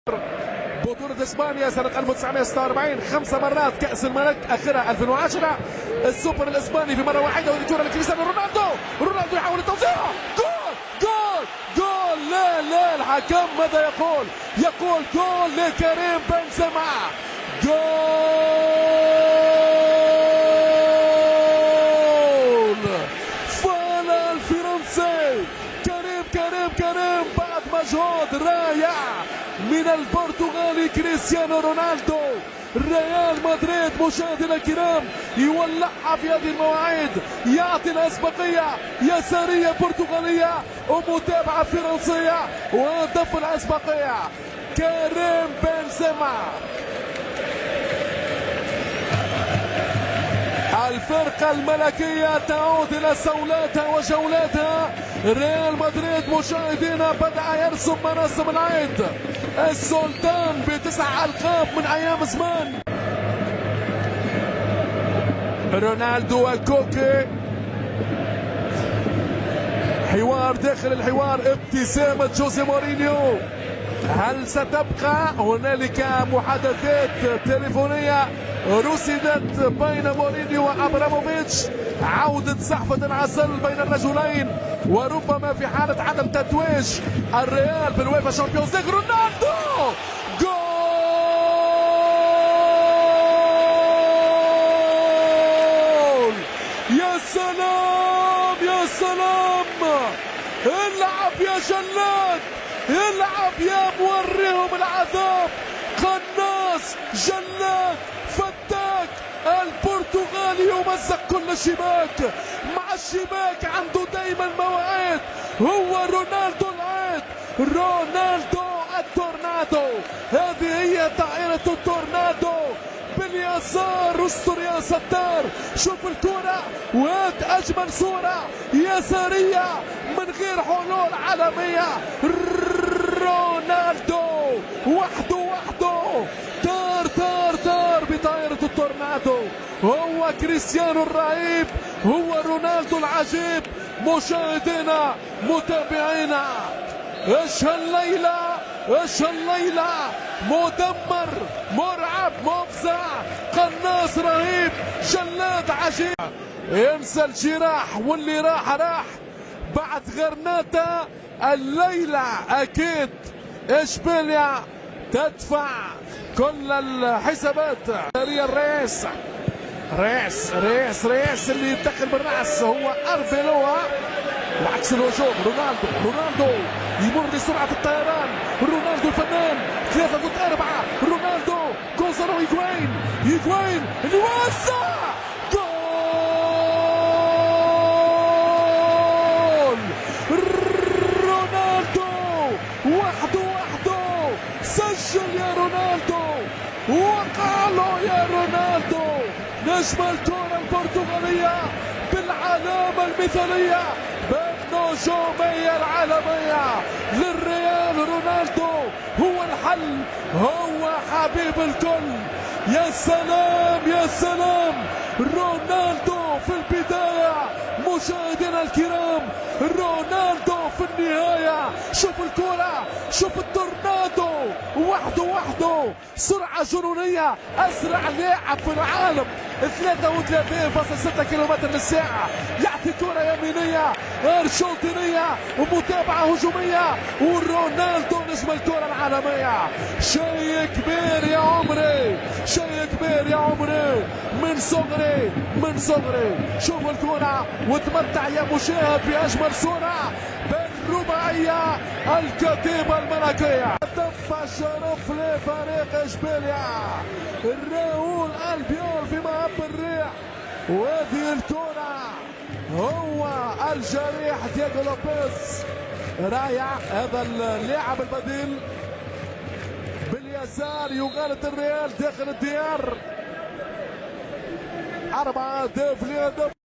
بطولة اسبانيا سنة 1946 5 مرات كأس الملك، اخرها 2010 السوبر الاسباني في مرة واحدة. وهذه كرة لكريستيانو رونالدو يحاول التوزيع، جول جول جول. لا الحكم ماذا يقول؟ يقول جول لكريم بنزيما، جول. فانا الفرنسي كريم بعد مجهود رائع من البرتغالي كريستيانو رونالدو. ريال مدريد مشاهدينا الكرام يولعها في هذه المواعيد، يعطي الاسبقيه يساريه برتغاليه ومتابعه فرنسيه، وهدف الاسبقيه كريم بنزيما. الفرقة الملكية تعود إلى صولاتها وجولاتها. ريال مدريد مشاهدينا بدأ يرسم مراسم العيد، السلطان ب9 ألقاب من أيام زمان. رونالدو وكوكي، حوار داخل الحوار، ابتسامة جوزيه مورينيو. هل ستبقى هنالك محادثات تليفونية رصدت بين مورينيو وابراموفيتش؟ عودة سحفة العسل بين الرجلين، وربما في حالة عدم تتويج الريال بالويفا شامبيونز ليج. رونالدو جول! يا سلام يا سلام! العب يا جلاد، العب يا موريهم العذاب. قناص، جلاد، فتاك، البرتغالي يمزق كل شباك. مع الشباك عنده دايما مواعيد، هو رونالدو العيد، رونالدو التورنادو. هذه هي طائرة التورنادو باليسار. استر يا ستار، شوف الكرة وهات اجمل صورة يسارية من غير حلول عالمية. رونالدو وحده طار بطائرة التورنادو. هو كريستيانو الرهيب، هو رونالدو العجيب. مشاهدينا متابعينا، ايش هالليلة، مدمر، مرعب، مفزع، قناص رهيب، جلاد عجيب. ينسى الجراح واللي راح بعد غرناطة. الليلة اكيد اشبيليا تدفع كل الحسابات. ريس اللي يدخل بالراس هو اربيلوا، وعكس الهجوم رونالدو يمر بسرعة الطيران. رونالدو الفنان 3 ضد 4. رونالدو، غونزالو هيغوين اللي وسع، جول. رونالدو وحده سجل يا رونالدو، وقالوا يا رونالدو نجم الكرة البرتغالية بالعلامة المثالية بين نجومية العالمية للريال. رونالدو هو الحل، هو حبيب الكل. يا سلام رونالدو في البداية مشاهدينا الكرام، رونالدو في النهاية. شوف الكرة، شوف التورنادو وحده سرعة جنونية، أسرع لاعب في العالم 33.6 كيلومتر بالساعة. يعطي كرة يمينية أرجنتينية ومتابعة هجومية، ورونالدو نجم الكرة العالمية. شيء كبير يا عمري، من صغري شوف الكرة وتمتع يا مشاهد بأجمل صورة بالرباعية الكتيبة الملكية. هدف الشرف لفريق اشبيليا، راؤول البيول في مهب الريح. وهذه الكرة هو الجريح دييغو لوبيز، رائع. هذا اللاعب البديل باليسار يغالط الريال داخل الديار. 4 أهداف لهدف